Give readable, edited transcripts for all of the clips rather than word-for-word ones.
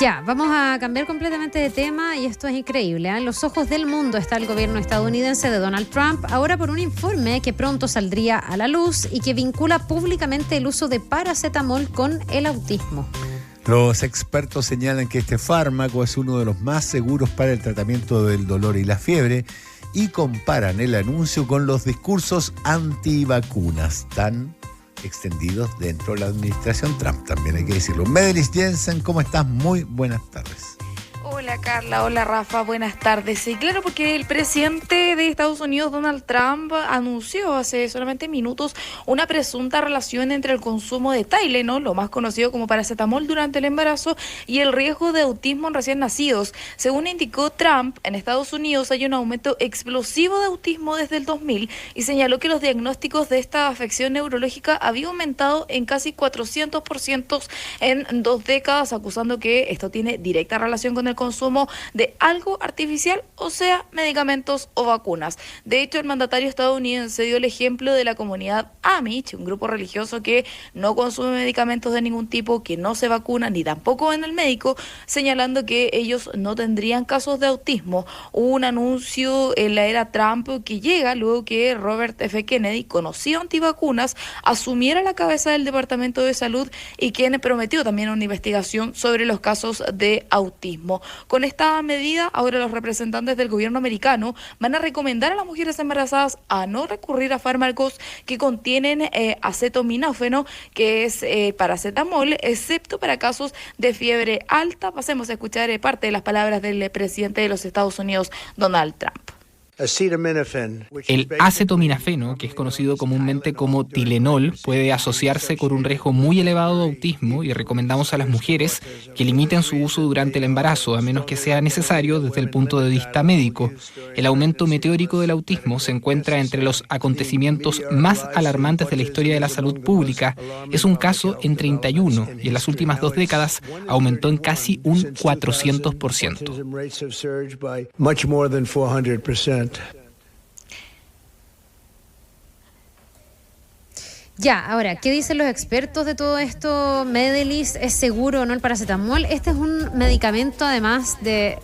Ya, vamos a cambiar completamente de tema y esto es increíble. En los ojos del mundo está el gobierno estadounidense de Donald Trump, ahora por un informe que pronto saldría a la luz y que vincula públicamente el uso de paracetamol con el autismo. Los expertos señalan que este fármaco es uno de los más seguros para el tratamiento del dolor y la fiebre y comparan el anuncio con los discursos antivacunas tan extendidos dentro de la administración Trump, también hay que decirlo. Medelis Jensen, ¿cómo estás? Muy buenas tardes. Hola Carla, hola Rafa, buenas tardes. Sí, claro, porque el presidente de Estados Unidos, Donald Trump, anunció hace solamente minutos una presunta relación entre el consumo de Tylenol, lo más conocido como paracetamol, durante el embarazo y el riesgo de autismo en recién nacidos. Según indicó Trump, en Estados Unidos hay un aumento explosivo de autismo desde el 2000 y señaló que los diagnósticos de esta afección neurológica había aumentado en casi 400% en 2 décadas, acusando que esto tiene directa relación con el consumo de algo artificial, o sea, medicamentos o vacunas. De hecho, el mandatario estadounidense dio el ejemplo de la comunidad Amish, un grupo religioso que no consume medicamentos de ningún tipo, que no se vacuna ni tampoco ven al médico, señalando que ellos no tendrían casos de autismo. Hubo un anuncio en la era Trump que llega luego que Robert F. Kennedy, conocido antivacunas, asumiera la cabeza del Departamento de Salud y quien prometió también una investigación sobre los casos de autismo. Con esta medida, ahora los representantes del gobierno americano van a recomendar a las mujeres embarazadas a no recurrir a fármacos que contienen acetaminofeno, que es paracetamol, excepto para casos de fiebre alta. Pasemos a escuchar parte de las palabras del presidente de los Estados Unidos, Donald Trump. El acetaminofeno, que es conocido comúnmente como Tylenol, puede asociarse con un riesgo muy elevado de autismo y recomendamos a las mujeres que limiten su uso durante el embarazo, a menos que sea necesario desde el punto de vista médico. El aumento meteórico del autismo se encuentra entre los acontecimientos más alarmantes de la historia de la salud pública. Es un caso en 31 y en las últimas 2 décadas aumentó en casi un 400%. Ya, ahora, ¿qué dicen los expertos de todo esto? Medelis, ¿es seguro o no el paracetamol? Este es un medicamento, además, de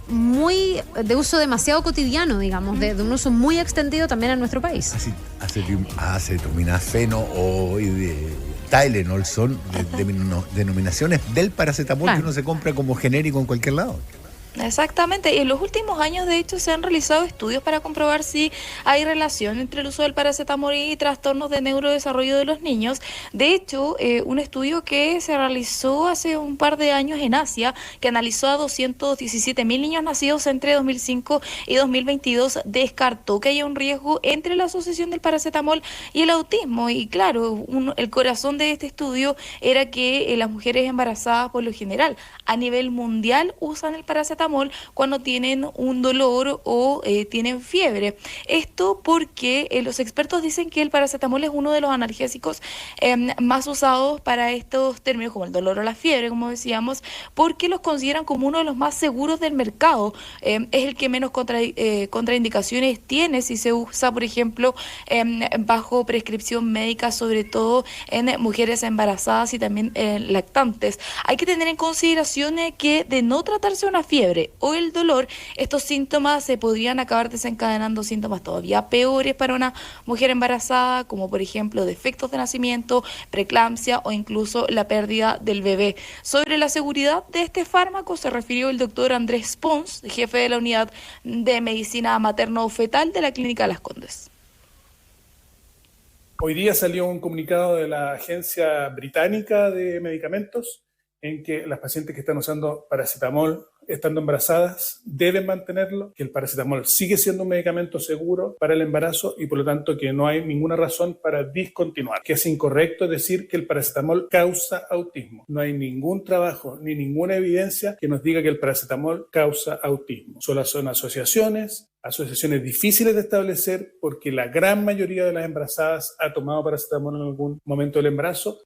uso demasiado cotidiano, digamos, de un uso muy extendido también en nuestro país. Acetaminofeno o Tylenol son denominaciones del paracetamol, claro, que uno se compra como genérico en cualquier lado. Exactamente, y en los últimos años de hecho se han realizado estudios para comprobar si hay relación entre el uso del paracetamol y trastornos de neurodesarrollo de los niños. De hecho, un estudio que se realizó hace un par de años en Asia, que analizó a 217.000 niños nacidos entre 2005 y 2022, descartó que haya un riesgo entre la asociación del paracetamol y el autismo. Y claro, el corazón de este estudio era que las mujeres embarazadas, por lo general, a nivel mundial, usan el paracetamol cuando tienen un dolor o tienen fiebre. Esto porque los expertos dicen que el paracetamol es uno de los analgésicos más usados para estos términos como el dolor o la fiebre, como decíamos, porque los consideran como uno de los más seguros del mercado. Es el que menos contraindicaciones tiene si se usa, por ejemplo, bajo prescripción médica, sobre todo en mujeres embarazadas y también lactantes. Hay que tener en consideración que de no tratarse una fiebre o el dolor, estos síntomas se podrían acabar desencadenando síntomas todavía peores para una mujer embarazada, como por ejemplo defectos de nacimiento, preeclampsia o incluso la pérdida del bebé. Sobre la seguridad de este fármaco se refirió el doctor Andrés Pons, jefe de la unidad de medicina materno-fetal de la Clínica Las Condes. Hoy día salió un comunicado de la Agencia Británica de Medicamentos en que las pacientes que están usando paracetamol estando embarazadas deben mantenerlo, que el paracetamol sigue siendo un medicamento seguro para el embarazo y por lo tanto que no hay ninguna razón para discontinuar, que es incorrecto decir que el paracetamol causa autismo. No hay ningún trabajo ni ninguna evidencia que nos diga que el paracetamol causa autismo. Solo son asociaciones difíciles de establecer porque la gran mayoría de las embarazadas ha tomado paracetamol en algún momento del embarazo.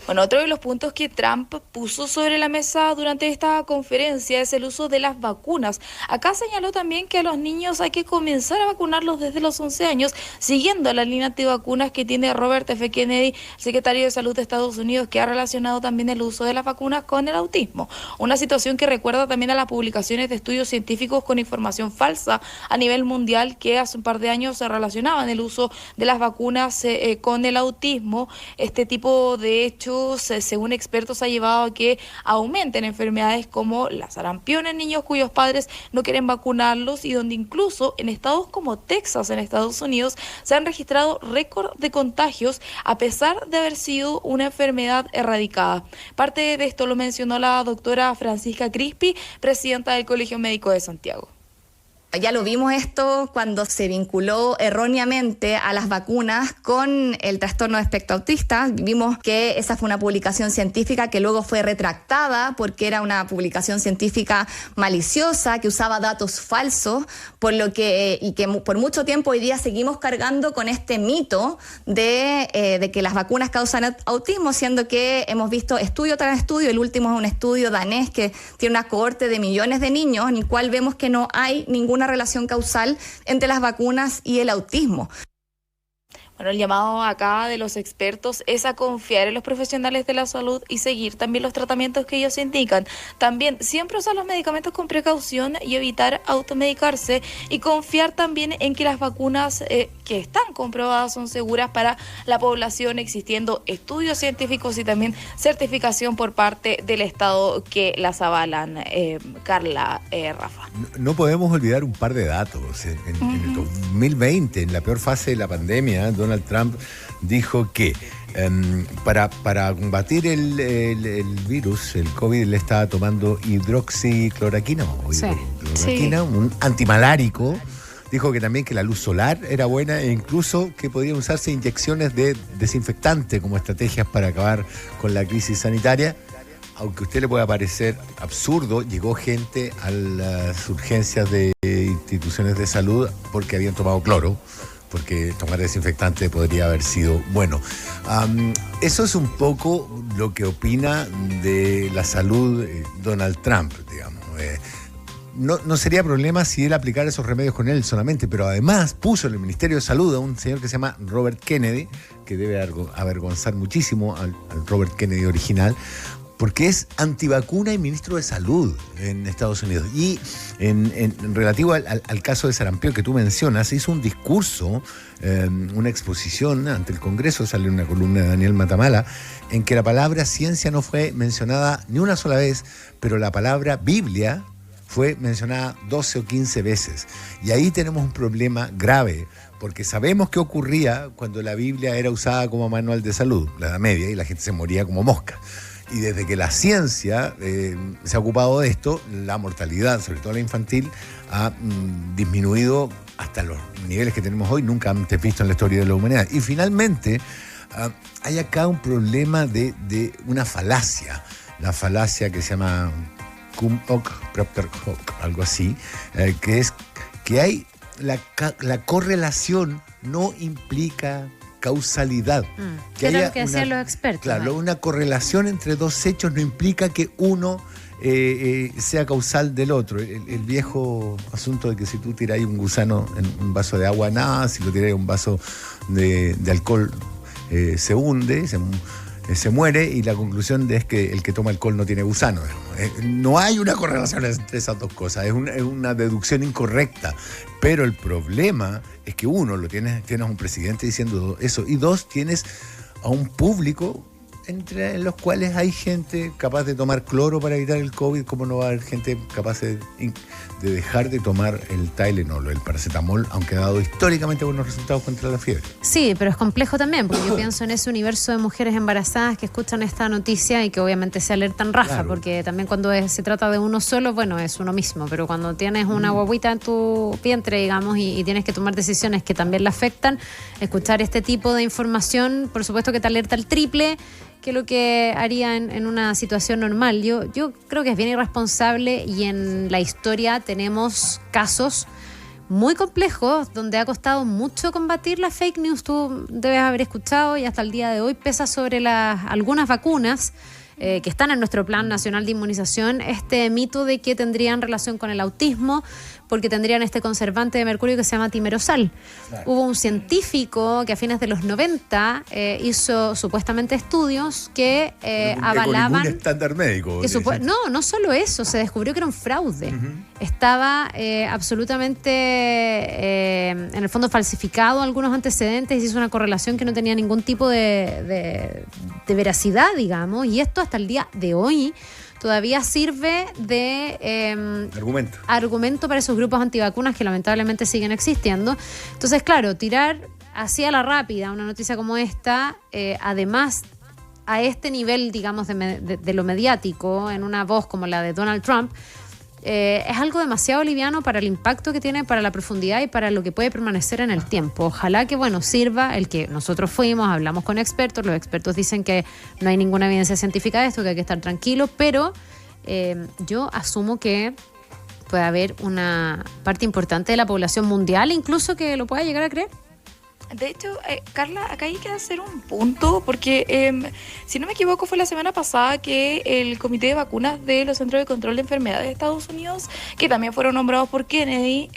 Bueno, otro de los puntos que Trump puso sobre la mesa durante esta conferencia es el uso de las vacunas. Acá señaló también que a los niños hay que comenzar a vacunarlos desde los 11 años, siguiendo la línea antivacunas que tiene Robert F. Kennedy, secretario de Salud de Estados Unidos, que ha relacionado también el uso de las vacunas con el autismo. Una situación que recuerda también a las publicaciones de estudios científicos con información falsa a nivel mundial que hace un par de años se relacionaban el uso de las vacunas con el autismo. Este tipo de hechos, según expertos, ha llevado a que aumenten enfermedades como la sarampión en niños cuyos padres no quieren vacunarlos, y donde incluso en estados como Texas, en Estados Unidos, se han registrado récord de contagios a pesar de haber sido una enfermedad erradicada. Parte de esto lo mencionó la doctora Francisca Crispi, presidenta del Colegio Médico de Santiago. Ya lo vimos esto cuando se vinculó erróneamente a las vacunas con el trastorno de espectro autista. Vimos que esa fue una publicación científica que luego fue retractada porque era una publicación científica maliciosa que usaba datos falsos, por mucho tiempo hoy día seguimos cargando con este mito de que las vacunas causan autismo, siendo que hemos visto estudio tras estudio. El último es un estudio danés que tiene una cohorte de millones de niños en el cual vemos que no hay ninguna relación causal entre las vacunas y el autismo. Bueno, el llamado acá de los expertos es a confiar en los profesionales de la salud y seguir también los tratamientos que ellos indican. También siempre usar los medicamentos con precaución y evitar automedicarse, y confiar también en que las vacunas que están comprobadas son seguras para la población, existiendo estudios científicos y también certificación por parte del Estado que las avalan. Carla, Rafa. No podemos olvidar un par de datos. En el 2020, en la peor fase de la pandemia, Donald Trump dijo que para combatir el virus, el COVID, le estaba tomando hidroxicloroquina, un antimalárico. Dijo que también que la luz solar era buena e incluso que podían usarse inyecciones de desinfectante como estrategias para acabar con la crisis sanitaria. Aunque a usted le pueda parecer absurdo, llegó gente a las urgencias de instituciones de salud porque habían tomado cloro, porque tomar desinfectante podría haber sido bueno. Eso es un poco lo que opina de la salud Donald Trump, digamos. No sería problema si él aplicara esos remedios con él solamente, pero además puso en el Ministerio de Salud a un señor que se llama Robert Kennedy, que debe avergonzar muchísimo al Robert Kennedy original, porque es antivacuna y ministro de Salud en Estados Unidos. Y en relativo al caso de sarampión que tú mencionas, hizo un discurso, una exposición ante el Congreso, sale en una columna de Daniel Matamala, en que la palabra ciencia no fue mencionada ni una sola vez, pero la palabra Biblia fue mencionada 12 o 15 veces. Y ahí tenemos un problema grave, porque sabemos qué ocurría cuando la Biblia era usada como manual de salud, la Edad Media, y la gente se moría como mosca. Y desde que la ciencia se ha ocupado de esto, la mortalidad, sobre todo la infantil, ha disminuido hasta los niveles que tenemos hoy, nunca antes visto en la historia de la humanidad. Y finalmente, hay acá un problema de una falacia, la falacia que se llama cum hoc propter hoc, algo así, que es que hay la correlación no implica causalidad. Que era lo que decían los expertos. Claro, una correlación entre dos hechos no implica que uno sea causal del otro. El viejo asunto de que si tú tiráis un gusano en un vaso de agua, nada, si lo tiráis en un vaso de alcohol, se hunde, se muere, y la conclusión es que el que toma alcohol no tiene gusano. No hay una correlación entre esas dos cosas, es una deducción incorrecta. Pero el problema es que uno, tienes a un presidente diciendo eso, y dos, tienes a un público entre los cuales hay gente capaz de tomar cloro para evitar el COVID, como no va a haber gente capaz de dejar de tomar el Tylenol o el paracetamol, aunque ha dado históricamente buenos resultados contra la fiebre. Sí, pero es complejo también, porque yo pienso en ese universo de mujeres embarazadas que escuchan esta noticia y que obviamente se alertan raja, claro. Porque también cuando se trata de uno solo, bueno, es uno mismo, pero cuando tienes una guaguita en tu vientre, digamos, y tienes que tomar decisiones que también la afectan, escuchar este tipo de información, por supuesto que te alerta el triple que lo que haría en una situación normal. Yo creo que es bien irresponsable, y en la historia tenemos casos muy complejos, donde ha costado mucho combatir la fake news. Tú debes haber escuchado y hasta el día de hoy pesa sobre algunas vacunas que están en nuestro Plan Nacional de Inmunización este mito de que tendrían relación con el autismo porque tendrían este conservante de mercurio que se llama timerosal. Claro. Hubo un científico que a fines de los 90 hizo supuestamente estudios que avalaban... Con ningún estándar médico. No solo eso, se descubrió que era un fraude. Estaba absolutamente, en el fondo, falsificado algunos antecedentes y hizo una correlación que no tenía ningún tipo de veracidad, digamos, y esto hasta el día de hoy todavía sirve de argumento para esos grupos antivacunas que lamentablemente siguen existiendo. Entonces, claro, tirar así a la rápida una noticia como esta, además a este nivel, digamos, de lo mediático, en una voz como la de Donald Trump, es algo demasiado liviano para el impacto que tiene, para la profundidad y para lo que puede permanecer en el tiempo. Ojalá que, sirva el que nosotros fuimos, hablamos con expertos, los expertos dicen que no hay ninguna evidencia científica de esto, que hay que estar tranquilos, pero yo asumo que puede haber una parte importante de la población mundial incluso que lo pueda llegar a creer. De hecho, Carla, acá hay que hacer un punto, porque si no me equivoco fue la semana pasada que el Comité de Vacunas de los Centros de Control de Enfermedades de Estados Unidos, que también fueron nombrados por Kennedy,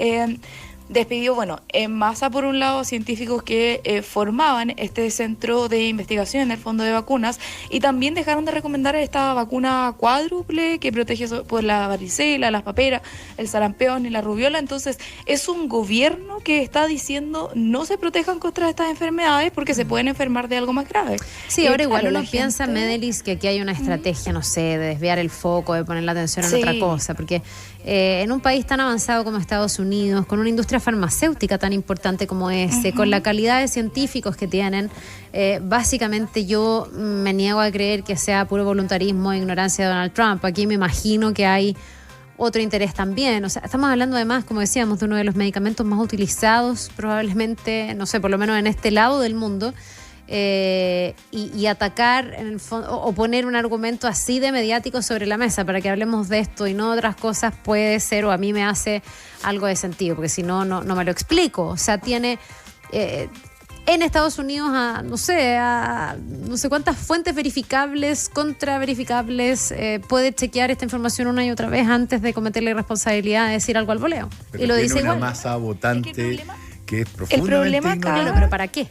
despidió, en masa por un lado, científicos que formaban este centro de investigación en el fondo de vacunas, y también dejaron de recomendar esta vacuna cuádruple que protege por la varicela, las paperas, el sarampión y la rubiola. Entonces es un gobierno que está diciendo no se protejan contra estas enfermedades porque se pueden enfermar de algo más grave. Sí, ahora igual uno piensa, Medelis, que aquí hay una estrategia, no sé, de desviar el foco, de poner la atención en otra cosa, porque en un país tan avanzado como Estados Unidos, con una industria farmacéutica tan importante como con la calidad de científicos que tienen, básicamente yo me niego a creer que sea puro voluntarismo e ignorancia de Donald Trump. Aquí me imagino que hay otro interés también. O sea, estamos hablando además, como decíamos, de uno de los medicamentos más utilizados probablemente, no sé, por lo menos en este lado del mundo. Y atacar en el fondo, o poner un argumento así de mediático sobre la mesa para que hablemos de esto y no de otras cosas, puede ser, o a mí me hace algo de sentido, porque si no me lo explico. O sea, tiene en Estados Unidos no sé cuántas fuentes verificables, contraverificables, puede chequear esta información una y otra vez antes de cometer la irresponsabilidad de decir algo al voleo. Pero y lo dice una igual. Masa votante que es profundamente el problema acá, ¿pero para qué?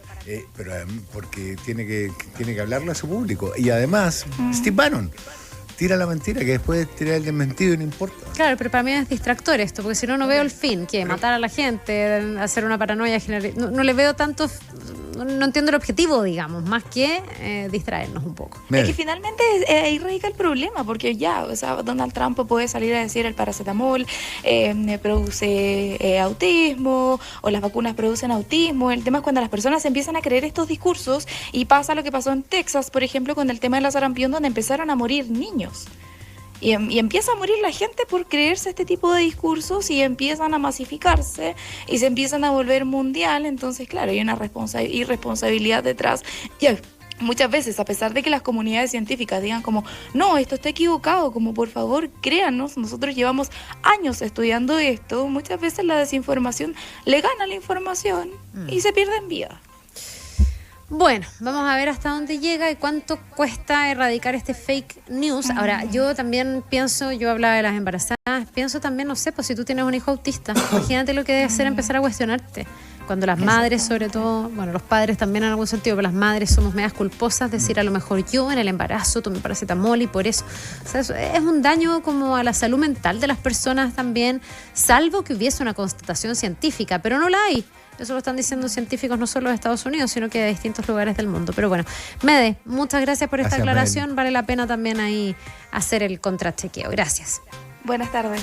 Pero porque tiene que hablarle a su público. Y además, Steve Bannon tira la mentira, que después tira el desmentido y no importa. Claro, pero para mí es distractor esto, porque si no veo el fin, que matar a la gente, hacer una paranoia general. No le veo tanto, no entiendo el objetivo, digamos, más que distraernos un poco. Es que finalmente ahí radica el problema, porque Donald Trump puede salir a decir el paracetamol produce autismo, o las vacunas producen autismo. El tema es cuando las personas empiezan a creer estos discursos, y pasa lo que pasó en Texas, por ejemplo, con el tema de la sarampión, donde empezaron a morir niños. Y empieza a morir la gente por creerse este tipo de discursos, y empiezan a masificarse y se empiezan a volver mundial. Entonces, claro, hay una irresponsabilidad detrás. Y muchas veces, a pesar de que las comunidades científicas digan como, no, esto está equivocado, como por favor créanos, nosotros llevamos años estudiando esto, muchas veces la desinformación le gana la información y se pierden vidas. Bueno, vamos a ver hasta dónde llega y cuánto cuesta erradicar este fake news. Ahora, yo también pienso, yo hablaba de las embarazadas, pienso también, no sé, pues si tú tienes un hijo autista, imagínate lo que debe ser empezar a cuestionarte. Cuando las madres, sobre todo, los padres también en algún sentido, pero las madres somos medias culposas, decir a lo mejor yo en el embarazo tomé paracetamol y por eso. O sea, eso es un daño como a la salud mental de las personas también, salvo que hubiese una constatación científica, pero no la hay. Eso lo están diciendo científicos no solo de Estados Unidos, sino que de distintos lugares del mundo. Pero bueno, Mede, muchas gracias por esta aclaración. Vale la pena también ahí hacer el contrachequeo. Gracias. Buenas tardes.